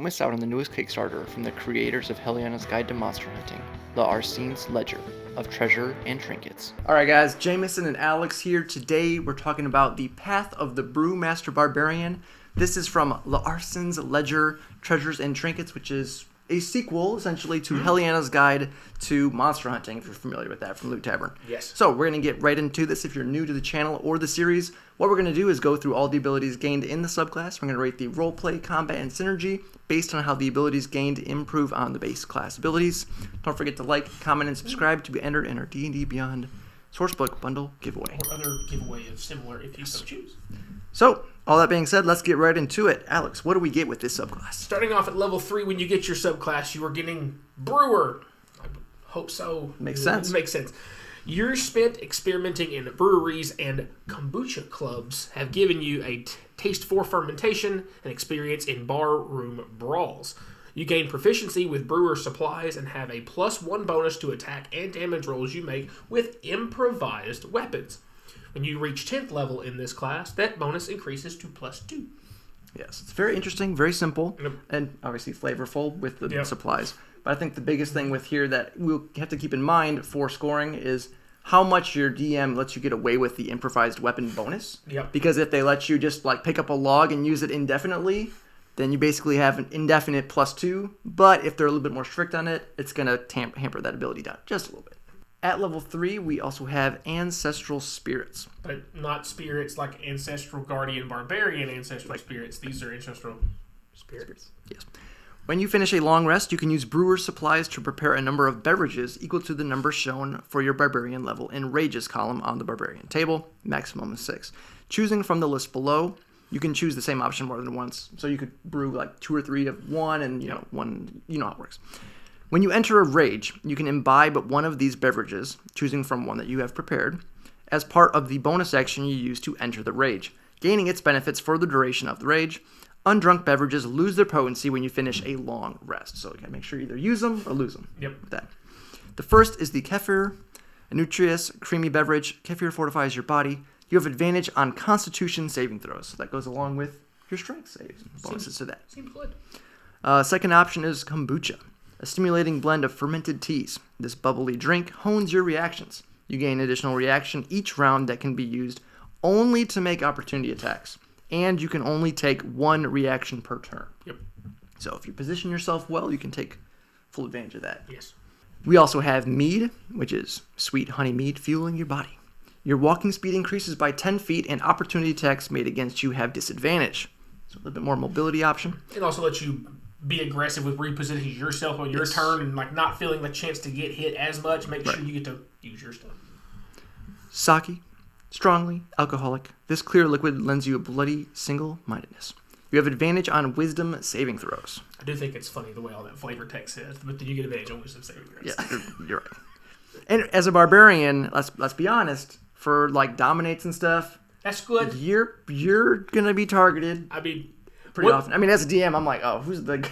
Don't miss out on the newest Kickstarter from the creators of Helliana's Guide to Monster Hunting, the Arsene's Ledger of Treasure and Trinkets. Alright guys, Jameson and Alex here. Today we're talking about the Path of the Brewmaster Barbarian. This is from Arsene's Ledger, Treasures and Trinkets, which is a sequel, essentially, to Helliana's Guide to Monster Hunting, if you're familiar with that, from Tavern. Yes. So, we're going to get right into this. If you're new to the channel or the series, what we're going to do is go through all the abilities gained in the subclass. We're going to rate the roleplay, combat, and synergy based on how the abilities gained improve on the base class abilities. Don't forget to like, comment, and subscribe to be entered in our D&D Beyond Sourcebook Bundle giveaway. Or other giveaway of similar if you so choose. So, all that being said, let's get right into it. Alex, what do we get with this subclass? Starting off at level 3, when you get your subclass, you are getting Brewer. I hope so. Makes sense. Makes sense. Years spent experimenting in breweries and kombucha clubs have given you a taste for fermentation and experience in barroom brawls. You gain proficiency with brewer supplies and have a +1 bonus to attack and damage rolls you make with improvised weapons. When you reach 10th level in this class, that bonus increases to +2. Yes, it's very interesting, very simple, and obviously flavorful with the supplies. But I think the biggest thing with here that we'll have to keep in mind for scoring is how much your DM lets you get away with the improvised weapon bonus. Yep. Because if they let you just like pick up a log and use it indefinitely, then you basically have an indefinite +2. But if they're a little bit more strict on it, it's going to hamper that ability down just a little bit. At level 3, we also have Ancestral Spirits. But not spirits like Ancestral Guardian Barbarian Ancestral Spirits. These are Ancestral Spirits. Yes. When you finish a long rest, you can use brewer's supplies to prepare a number of beverages equal to the number shown for your Barbarian level in Rages column on the Barbarian table, maximum of 6. Choosing from the list below, you can choose the same option more than once. So you could brew like 2 or 3 of one and, one, you know how it works. When you enter a rage, you can imbibe one of these beverages, choosing from one that you have prepared, as part of the bonus action you use to enter the rage, gaining its benefits for the duration of the rage. Undrunk beverages lose their potency when you finish a long rest, so you gotta make sure you either use them or lose them. Yep. With that. The first is the Kefir, a nutritious, creamy beverage. Kefir fortifies your body. You have advantage on Constitution saving throws. That goes along with your strength saves. Bonuses to that. Seems good. Second option is kombucha, a stimulating blend of fermented teas. This bubbly drink hones your reactions. You gain additional reaction each round that can be used only to make opportunity attacks. And you can only take 1 reaction per turn. Yep. So if you position yourself well, you can take full advantage of that. Yes. We also have mead, which is sweet honey mead fueling your body. Your walking speed increases by 10 feet and opportunity attacks made against you have disadvantage. So a little bit more mobility option. It also lets you be aggressive with repositioning yourself on your turn and like not feeling the chance to get hit as much. Make sure you get to use your stuff. Sake, strongly alcoholic. This clear liquid lends you a bloody single-mindedness. You have advantage on wisdom saving throws. I do think it's funny the way all that flavor text says, but then you get advantage on wisdom saving throws. Yeah, you're right. And as a barbarian, let's be honest, for like dominates and stuff, that's good. You're gonna be targeted. I mean, pretty often. I mean, as a DM, I'm like, oh, who's the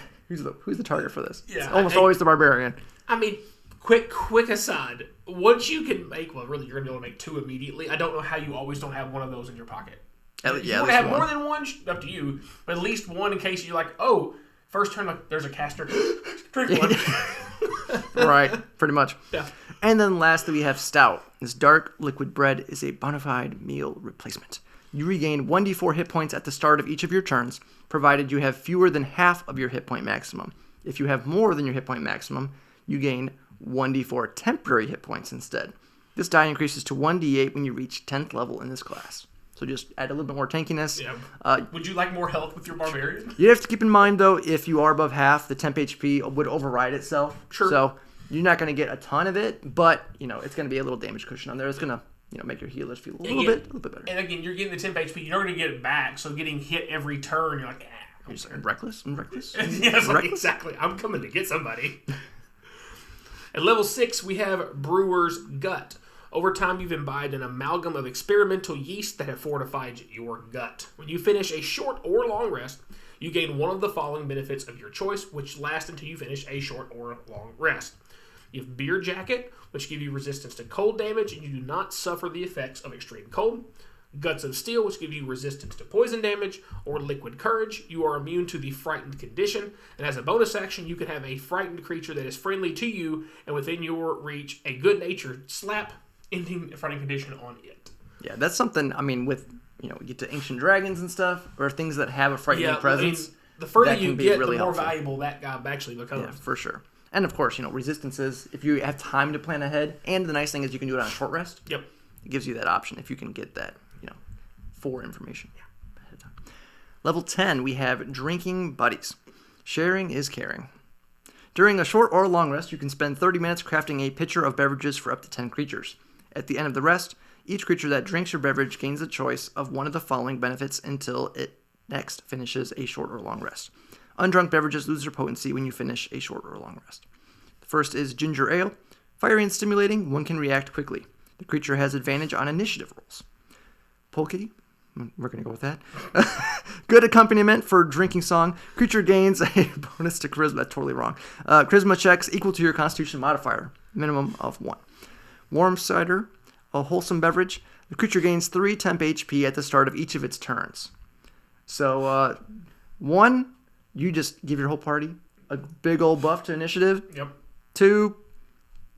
target for this? Yeah, it's almost always the barbarian. I mean, quick aside. Once you can make, well, really, you're gonna be able to make 2 immediately. I don't know how you always don't have one of those in your pocket. If you want to have more than one, up to you. But at least one in case you're like, oh, first turn, like, there's a caster. Drink one. Right, pretty much. Yeah. And then lastly, we have stout. This dark liquid bread is a bona fide meal replacement. You regain 1d4 hit points at the start of each of your turns, provided you have fewer than half of your hit point maximum. If you have more than your hit point maximum, you gain 1d4 temporary hit points instead. This die increases to 1d8 when you reach 10th level in this class. So just add a little bit more tankiness. Yeah. Would you like more health with your barbarian? You have to keep in mind, though, if you are above half, the temp HP would override itself. Sure. So you're not going to get a ton of it, but it's going to be a little damage cushion on there. It's going to make your healers feel a little bit better. And again, you're getting the temp HP. You're not going to get it back. So getting hit every turn, you're like, I'm reckless. Yes, like, exactly. I'm coming to get somebody. At level 6, we have Brewer's Gut. Over time, you've imbibed an amalgam of experimental yeast that have fortified your gut. When you finish a short or long rest, you gain one of the following benefits of your choice, which last until you finish a short or long rest. You have Beer Jacket, which give you resistance to cold damage, and you do not suffer the effects of extreme cold. Guts of Steel, which gives you resistance to poison damage, or Liquid Courage. You are immune to the Frightened condition, and as a bonus action, you can have a frightened creature that is friendly to you and within your reach a good-natured slap, ending the frightened condition on it. Yeah, that's something, I mean, with, you get to Ancient Dragons and stuff, or things that have a frightening presence. I mean, the further you get, really the more helpful. valuable that guy actually becomes. Yeah, for sure. And of course, resistances, if you have time to plan ahead, and the nice thing is you can do it on a short rest. Yep. It gives you that option if you can get that, for information ahead of time. Level 10, we have Drinking Buddies. Sharing is caring. During a short or long rest, you can spend 30 minutes crafting a pitcher of beverages for up to 10 creatures. At the end of the rest, each creature that drinks your beverage gains the choice of one of the following benefits until it next finishes a short or long rest. Undrunk beverages lose their potency when you finish a short or long rest. The first is Ginger Ale. Fiery and stimulating, one can react quickly. The creature has advantage on initiative rolls. Polkity. We're going to go with that. Good accompaniment for drinking song. Creature gains a bonus to charisma. That's totally wrong. Charisma checks equal to your constitution modifier. Minimum of 1. Warm cider. A wholesome beverage. The creature gains 3 temp HP at the start of each of its turns. So, 1, you just give your whole party a big old buff to initiative. Yep. 2,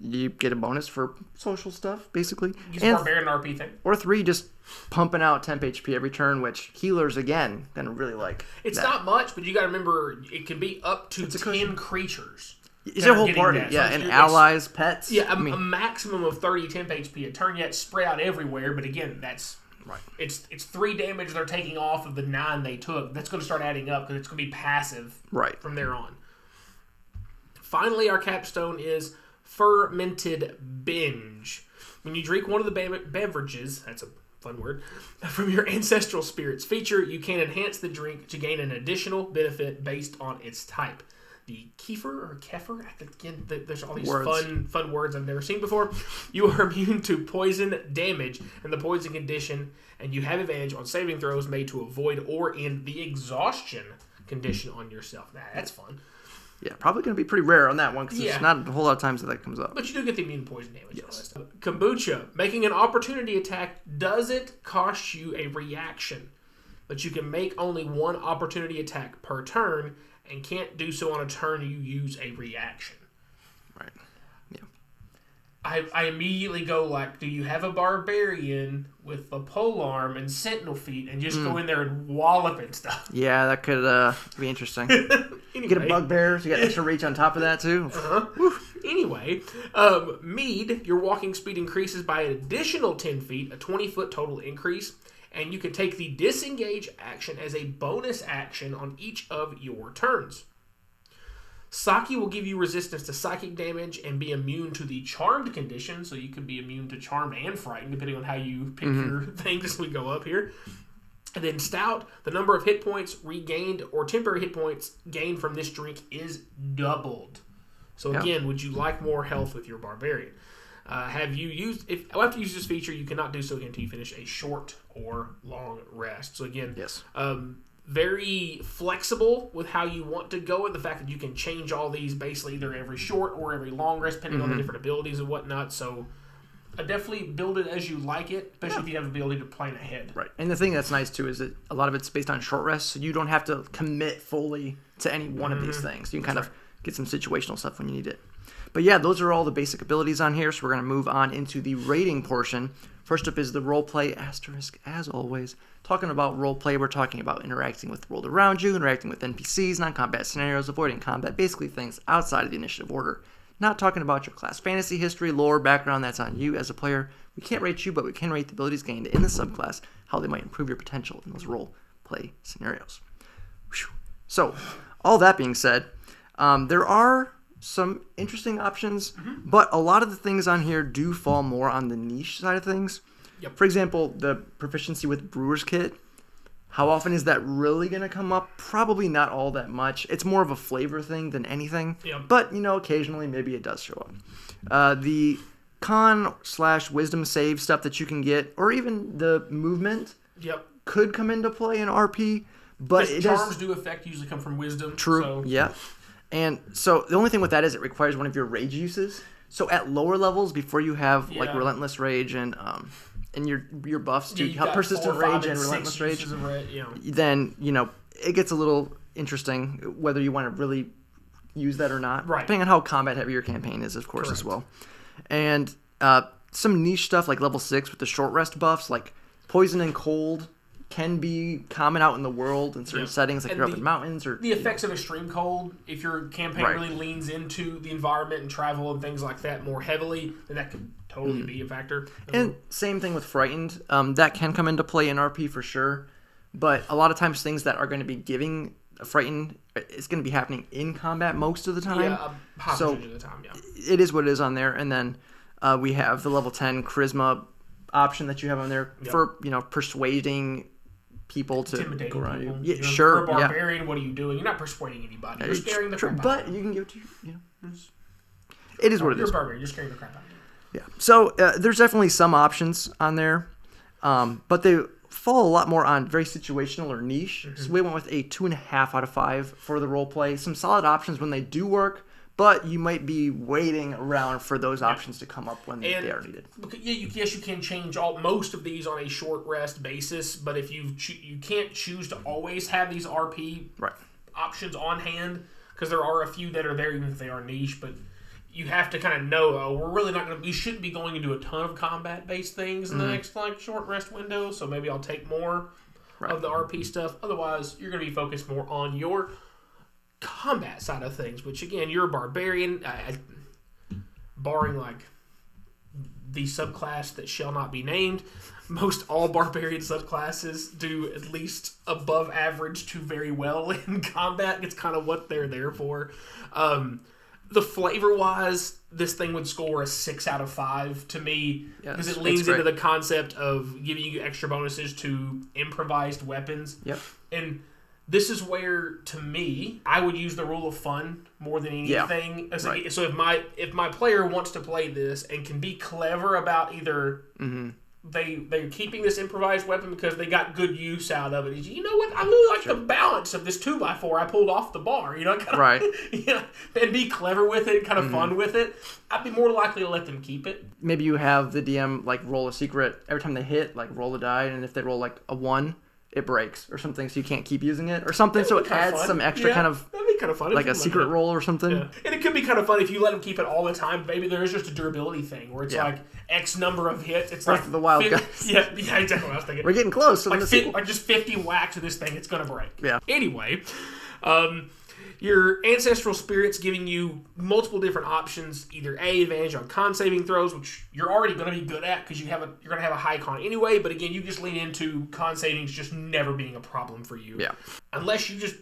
you get a bonus for social stuff, basically. Use Barbarian RP thing. Or 3, just pumping out temp HP every turn, which healers, again, gonna really like. It's not much, but you gotta remember, it can be up to 10 creatures. It's your whole party, that. yeah, So and allies, pets. Yeah, a maximum of 30 temp HP a turn, yet spread out everywhere, but again, that's... Right. It's 3 damage they're taking off of the 9 they took. That's going to start adding up because it's going to be passive from there on. Finally, our capstone is Fermented Binge. When you drink one of the beverages, that's a fun word, from your Ancestral Spirits feature, you can enhance the drink to gain an additional benefit based on its type. The kefir, again, there's all these fun words I've never seen before. You are immune to poison damage and the poison condition, and you have advantage on saving throws made to avoid or end the exhaustion condition on yourself. That's fun. Yeah, probably going to be pretty rare on that one because there's not a whole lot of times that comes up. But you do get the immune poison damage. Yes. Kombucha, making an opportunity attack doesn't cost you a reaction, but you can make only one opportunity attack per turn and can't do so on a turn you use a reaction. Right. Yeah. I immediately go like, do you have a barbarian with a polearm and sentinel feet and just go in there and wallop and stuff? Yeah, that could be interesting. Anyway, get a bugbear, so you got extra reach on top of that too. Anyway, Mead, your walking speed increases by an additional 10 feet, a 20-foot total increase. And you can take the disengage action as a bonus action on each of your turns. Saki will give you resistance to psychic damage and be immune to the charmed condition, so you can be immune to charmed and frightened, depending on how you pick your things as we go up here. And then Stout, the number of hit points regained or temporary hit points gained from this drink is doubled. So again, would you like more health with your Barbarian? Have you used... after you use this feature, you cannot do so again until you finish a short or long rest. So again, very flexible with how you want to go, and the fact that you can change all these basically either every short or every long rest, depending on the different abilities and whatnot. So definitely build it as you like it, especially if you have the ability to plan ahead. Right. And the thing that's nice, too, is that a lot of it's based on short rest, so you don't have to commit fully to any one of these things. You can kind of get some situational stuff when you need it. But yeah, those are all the basic abilities on here, so we're going to move on into the rating portion. First up is the roleplay asterisk, as always. Talking about roleplay, we're talking about interacting with the world around you, interacting with NPCs, non-combat scenarios, avoiding combat, basically things outside of the initiative order. Not talking about your class fantasy history, lore, background, that's on you as a player. We can't rate you, but we can rate the abilities gained in the subclass, how they might improve your potential in those roleplay scenarios. Whew. So, all that being said, there are some interesting options, but a lot of the things on here do fall more on the niche side of things. Yep. For example, the proficiency with Brewer's Kit. How often is that really going to come up? Probably not all that much. It's more of a flavor thing than anything. Yep. But, occasionally maybe it does show up. The con/wisdom save stuff that you can get, or even the movement, could come into play in RP. But charms do affect usually come from wisdom. True, so. yeah. And so the only thing with that is it requires one of your rage uses. So at lower levels, before you have like Relentless Rage and and your buffs to you've got persistent 4, 5, rage and relentless rage, uses of then it gets a little interesting whether you want to really use that or not, right. depending on how combat heavy your campaign is, of course. Correct. As well. And some niche stuff like level 6 with the short rest buffs, like poison and cold, can be common out in the world in certain settings, like you're up in mountains or the effects of extreme cold. If your campaign really leans into the environment and travel and things like that more heavily, then that could totally be a factor. And same thing with frightened. That can come into play in RP for sure, but a lot of times things that are going to be giving frightened is going to be happening in combat most of the time. Yeah, so of the time, it is what it is on there. And then we have the level 10 charisma option that you have on there for persuading people to go around you. Yeah, sure. For a barbarian, what are you doing? You're not persuading anybody. You're scaring the crap out of them. But you can give it to it is what it is. You're a barbarian. You're scaring the crap out of them. Yeah. So there's definitely some options on there, but they fall a lot more on very situational or niche. Mm-hmm. So we went with a 2.5 out of 5 for the role play. Some solid options when they do work, but you might be waiting around for those options to come up when they are needed. Yes, you can change most of these on a short rest basis, but if you can't choose to always have these RP options on hand, because there are a few that are there even if they are niche, but you have to kind of know, we're really not going to, we shouldn't be going into a ton of combat-based things in the next short rest window, so maybe I'll take more of the RP stuff. Otherwise, you're going to be focused more on your combat side of things, which again, you're a barbarian, barring the subclass that shall not be named. Most all barbarian subclasses do at least above average to very well in combat. It's kind of what they're there for. The flavor-wise, this thing would score a 6 out of 5 to me because it leans into the concept of giving you extra bonuses to improvised weapons. Yep. And this is where, to me, I would use the rule of fun more than anything. Yeah. So if my player wants to play this and can be clever about either they're keeping this improvised weapon because they got good use out of it. You know what? I really like the balance of this 2x4 I pulled off the bar. And be clever with it, kind of fun with it. I'd be more likely to let them keep it. Maybe you have the DM roll a secret every time they hit, roll a die, and if they roll a 1, it breaks or something, so you can't keep using it or something. So it adds some extra kind of. That'd be kind of fun. Like a secret roll or something. Yeah. And it could be kind of fun if you let them keep it all the time. Maybe there's just a durability thing where it's X number of hits. It's Breath of the Wild, guys. Yeah, exactly what I was thinking. We're getting close. Just 50 whacks of this thing, it's going to break. Yeah. Anyway, your ancestral spirit's giving you multiple different options. Either advantage on con saving throws, which you're already going to be good at because you're going to have a high con anyway. But again, you just lean into con savings just never being a problem for you. Yeah. Unless you just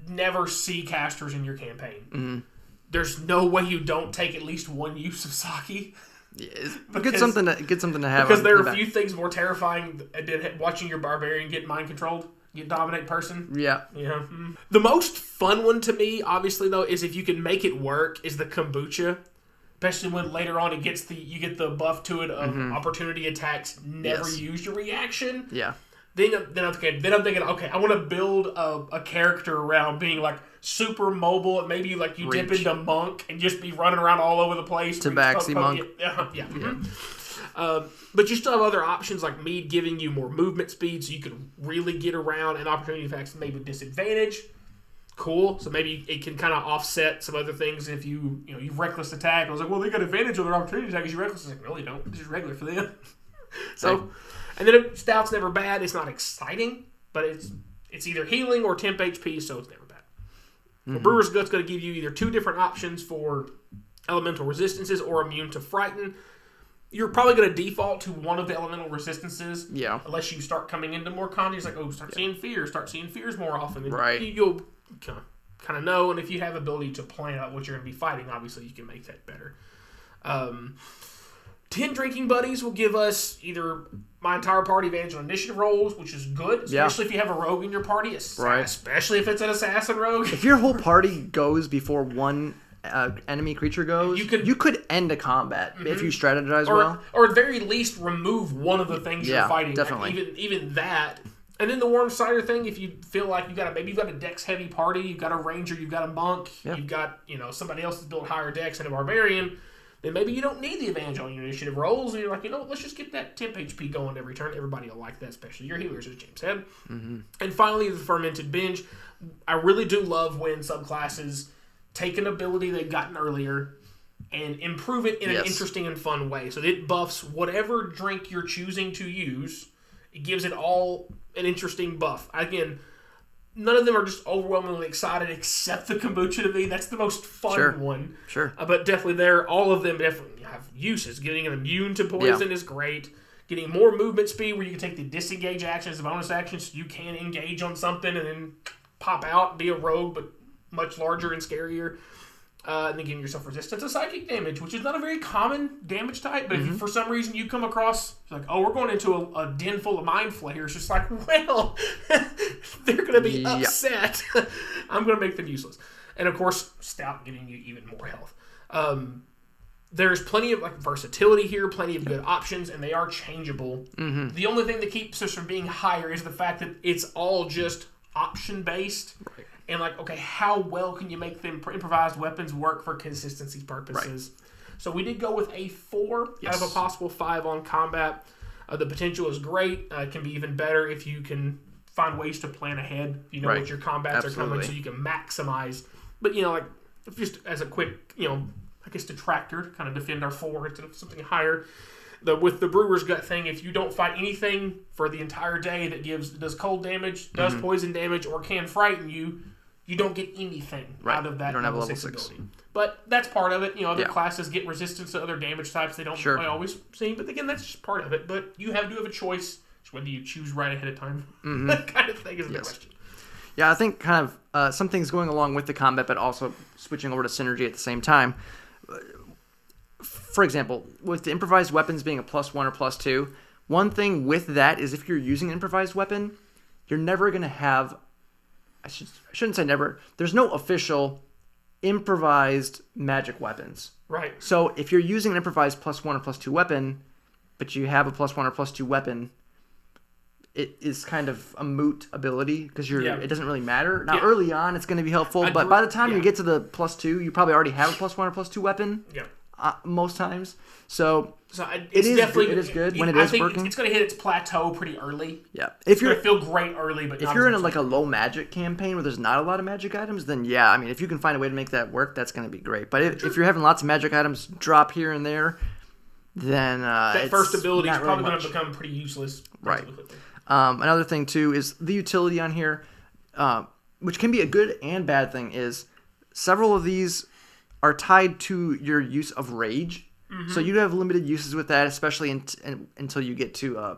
never see casters in your campaign. There's no way you don't take at least one use of sake. Yeah, get something to have. Because there are a few things more terrifying than watching your barbarian get mind controlled. You dominate person. Yeah. The most fun one to me, obviously, though, is if you can make it work, is the kombucha. Especially when later on you get the buff to it of opportunity attacks, never use your reaction. Yeah. Then I'm thinking, okay, I want to build a character around being super mobile. And maybe you dip into monk and just be running around all over the place. Tabaxi monk. But you still have other options like me giving you more movement speed so you can really get around, and opportunity attacks maybe with disadvantage. Cool. So maybe it can kind of offset some other things if you reckless attack. I was like, well, they got advantage on their opportunity attack because you reckless. I was like, really don't. It's just regular for them. So, and then stout's never bad. It's not exciting, but it's either healing or temp HP, so it's never bad. Well, Brewer's Gut's going to give you either 2 different options for elemental resistances or immune to frighten. You're probably going to default to one of the elemental resistances. Yeah. Unless you start coming into more context, start seeing fears more often. Right. You'll kind of know, and if you have ability to plan out what you're going to be fighting, obviously you can make that better. 10 drinking buddies will give us either my entire party advantage on initiative rolls, which is good, especially if you have a rogue in your party, especially if it's an assassin rogue. If your whole party goes before one enemy creature goes, you could end a combat if you strategize well. Or at very least remove one of the things you're fighting. Definitely. Even that. And then the warm cider thing, if you feel like you've got a dex heavy party, you've got a ranger, you've got a monk, you've got somebody else that's built higher dex and a barbarian, then maybe you don't need the advantage on your initiative rolls, and you're like, let's just get that temp HP going every turn. Everybody will like that, especially your healers, as James said. Mm-hmm. And finally, the Fermented Binge. I really do love when subclasses take an ability they've gotten earlier and improve it in an interesting and fun way. So it buffs whatever drink you're choosing to use. It gives it all an interesting buff. Again, none of them are just overwhelmingly excited except the kombucha to me. That's the most fun one. Sure. But definitely all of them definitely have uses. Getting an immune to poison is great. Getting more movement speed where you can take the disengage action as a bonus action so you can engage on something and then pop out, be a rogue, but much larger and scarier. And then giving yourself resistance to psychic damage, which is not a very common damage type, but if for some reason you come across, like, we're going into a den full of mind flayers, it's just like, well, they're going to be upset. I'm going to make them useless. And of course, Stout giving you even more health. There's plenty of versatility here, plenty of good options, and they are changeable. Mm-hmm. The only thing that keeps us from being higher is the fact that it's all just option-based. Right. And how well can you make them improvised weapons work for consistency purposes? Right. So we did go with a 4 out of a possible 5 on combat. The potential is great. It can be even better if you can find ways to plan ahead. You know what your combats are coming, so you can maximize. But just as a quick, detractor to kind of defend our 4 instead of something higher. With the Brewer's Gut thing, if you don't fight anything for the entire day that does cold damage, does poison damage, or can frighten you, you don't get anything out of that. You don't have a level 6 ability. But that's part of it. Other classes get resistance to other damage types they don't always see. But again, that's just part of it. But you do have a choice. It's whether you choose right ahead of time. That kind of thing is the question. Yeah, I think kind of some things going along with the combat, but also switching over to synergy at the same time. For example, with the improvised weapons being a +1 or +2, one thing with that is if you're using an improvised weapon, you're never going to have... I shouldn't say never. There's no official improvised magic weapons. Right. So if you're using an improvised +1 or +2 weapon, but you have a +1 or +2 weapon, it is kind of a moot ability because it doesn't really matter. Now, early on, it's going to be helpful, but by the time you get to the +2, you probably already have a +1 or +2 weapon. Yeah. Most times. So it is good when it is working. It's going to hit its plateau pretty early. Yeah. It's going to feel great early, but if you're in a low magic campaign where there's not a lot of magic items, then if you can find a way to make that work, that's going to be great. But if you're having lots of magic items drop here and there, then that first ability is probably going to become pretty useless. Right. Another thing too is the utility on here, which can be a good and bad thing. Is several of these are tied to your use of rage. So you have limited uses with that, especially until you get to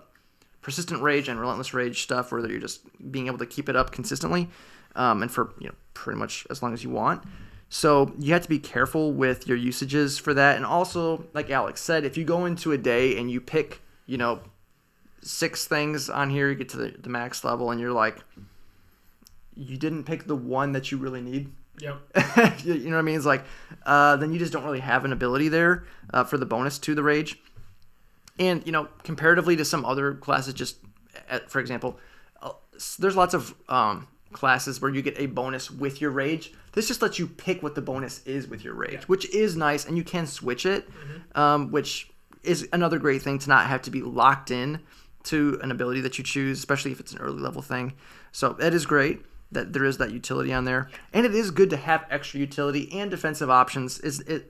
persistent rage and relentless rage stuff, where you're just being able to keep it up consistently, and for pretty much as long as you want. So you have to be careful with your usages for that. And also, like Alex said, if you go into a day and you pick 6 things on here, you get to the max level, and you're like, you didn't pick the one that you really need. Yep. You know what I mean? It's like, then you just don't really have an ability there for the bonus to the rage. And, comparatively to some other classes, just, for example, there's lots of classes where you get a bonus with your rage. This just lets you pick what the bonus is with your rage, which is nice, and you can switch it, which is another great thing to not have to be locked in to an ability that you choose, especially if it's an early level thing. So that is great that there is that utility on there. And it is good to have extra utility, and defensive options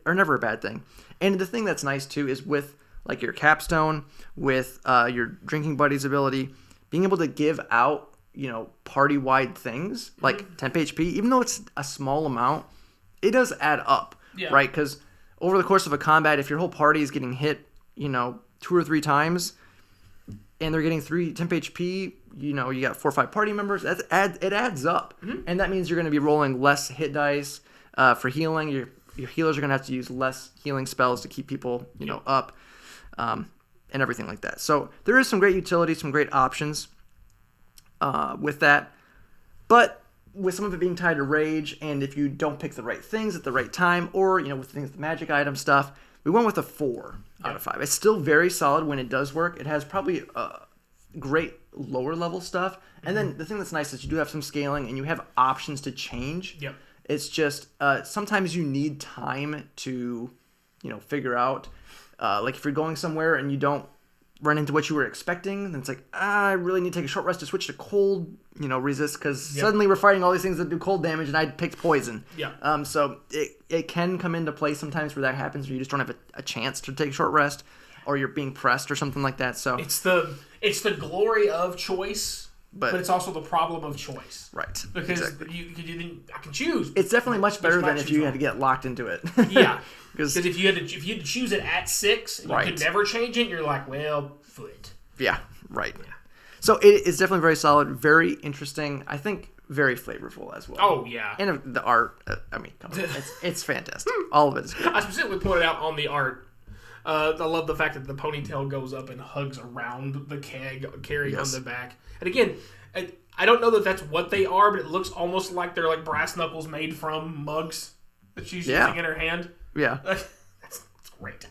are never a bad thing. And the thing that's nice too is with your capstone, with your drinking buddies ability, being able to give out party-wide things like temp HP, even though it's a small amount, it does add up, right? Because over the course of a combat, if your whole party is getting hit 2 or 3 times, and they're getting 3 temp HP, you got 4 or 5 party members, it adds up. And that means you're going to be rolling less hit dice for healing. Your healers are going to have to use less healing spells to keep people, up, and everything like that. So there is some great utility, some great options with that. But with some of it being tied to rage, and if you don't pick the right things at the right time, or, with things, the magic item stuff, we went with a 4 out of 5. It's still very solid when it does work. It has probably great lower level stuff. And then the thing that's nice is you do have some scaling, and you have options to change. Yep. It's just sometimes you need time to, figure out. Like if you're going somewhere and you don't run into what you were expecting, then it's like, I really need to take a short rest to switch to cold, resist, because suddenly we're fighting all these things that do cold damage, and I picked poison. Yeah. So it can come into play sometimes where that happens, where you just don't have a chance to take a short rest, or you're being pressed or something like that. So it's the glory of choice, but it's also the problem of choice. Right. Because I can choose. It's definitely much better than if you had to get locked into it. Yeah. Because if you had to choose it at 6 and you could never change it, you're like, well, foot. Yeah, right. Yeah. So it is definitely very solid, very interesting. I think very flavorful as well. Oh yeah. And the art, come on, it's fantastic. All of it is good. I specifically pointed out on the art. I love the fact that the ponytail goes up and hugs around the keg, carrying on the back. And again, I don't know that that's what they are, but it looks almost like they're like brass knuckles made from mugs that she's using in her hand. Yeah. That's great.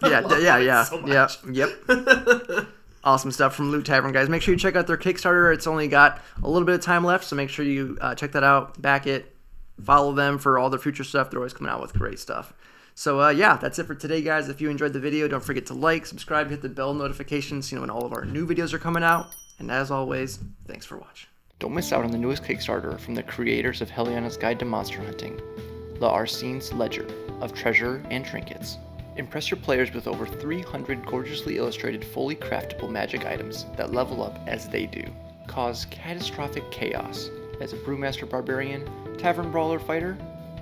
Yeah. So much. Yep. Awesome stuff from Loot Tavern, guys. Make sure you check out their Kickstarter. It's only got a little bit of time left, so make sure you check that out, back it, follow them for all their future stuff. They're always coming out with great stuff. So, that's it for today, guys. If you enjoyed the video, don't forget to like, subscribe, hit the bell notifications, when all of our new videos are coming out. And as always, thanks for watching. Don't miss out on the newest Kickstarter from the creators of Helliana's Guide to Monster Hunting, the Arsene's Ledger of Treasure and Trinkets. Impress your players with over 300 gorgeously illustrated, fully craftable magic items that level up as they do. Cause catastrophic chaos as a Brewmaster Barbarian, Tavern Brawler Fighter,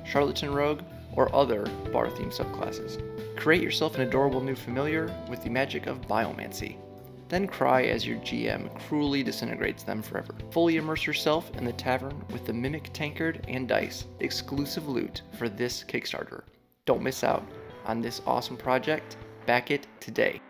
Charlatan Rogue, or other bar-themed subclasses. Create yourself an adorable new familiar with the magic of biomancy. Then cry as your GM cruelly disintegrates them forever. Fully immerse yourself in the tavern with the Mimic Tankard and Dice, exclusive loot for this Kickstarter. Don't miss out on this awesome project. Back it today.